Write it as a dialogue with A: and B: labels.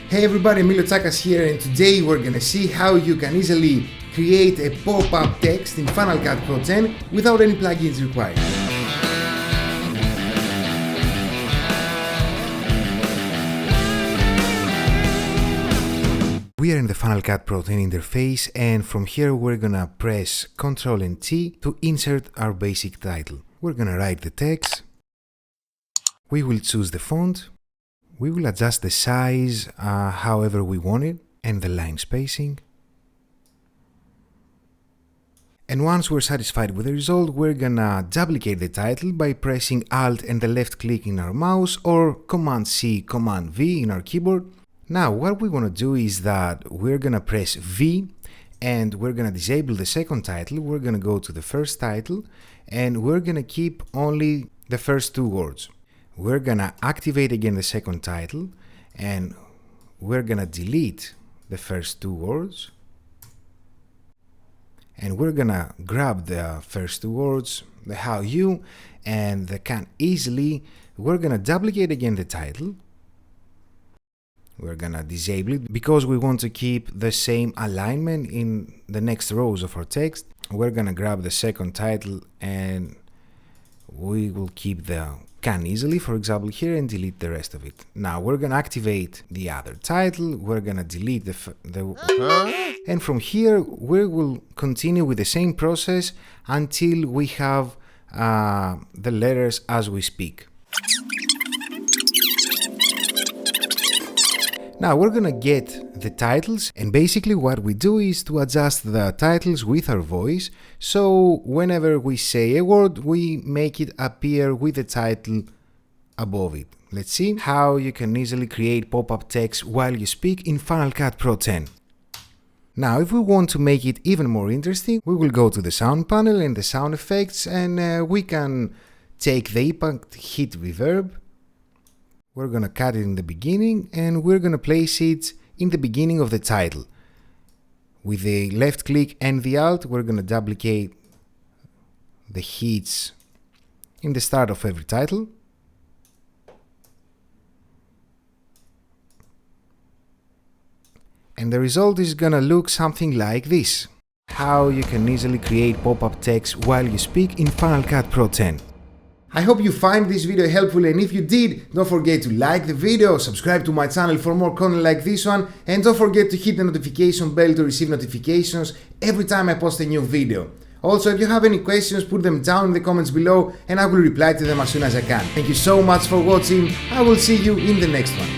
A: Hey everybody, Emilio Tsakas here, and today we're gonna see how you can easily create a pop-up text in Final Cut Pro 10 without any plugins required. We are in the Final Cut Pro 10 interface, and from here we're gonna press Ctrl and T to insert our basic title. We're gonna write the text. We will choose the font. We will adjust the size however we want it and the line spacing. And once we're satisfied with the result, we're gonna duplicate the title by pressing Alt and the left click in our mouse or Command C, Command V in our keyboard. Now what we want to do is that we're gonna press V and we're gonna disable the second title. We're gonna go to the first title and we're gonna keep only the first two words. We're gonna activate again the second title and we're gonna delete the first two words, and we're gonna grab the first two words, the how you and the can easily. We're gonna duplicate again the title. We're gonna disable it because we want to keep the same alignment in the next rows of our text. We're gonna grab the second title and we will keep the can easily, for example, here, and delete the rest of it. Now we're gonna activate the other title. We're gonna delete and from here we will continue with the same process until we have the letters as we speak. Now we're gonna get the titles, and basically what we do is to adjust the titles with our voice, so whenever we say a word we make it appear with the title above it. Let's see how you can easily create pop-up text while you speak in Final Cut Pro 10. Now if we want to make it even more interesting, we will go to the sound panel and the sound effects, and we can take the impact hit reverb. We're gonna cut it in the beginning and we're gonna place it in the beginning of the title. With the left click and the Alt, we're gonna duplicate the hits in the start of every title. And the result is gonna look something like this. How you can easily create pop-up text while you speak in Final Cut Pro 10. I hope you find this video helpful, and if you did, don't forget to like the video, subscribe to my channel for more content like this one, and don't forget to hit the notification bell to receive notifications every time I post a new video. Also, if you have any questions, put them down in the comments below and I will reply to them as soon as I can. Thank you so much for watching. I will see you in the next one.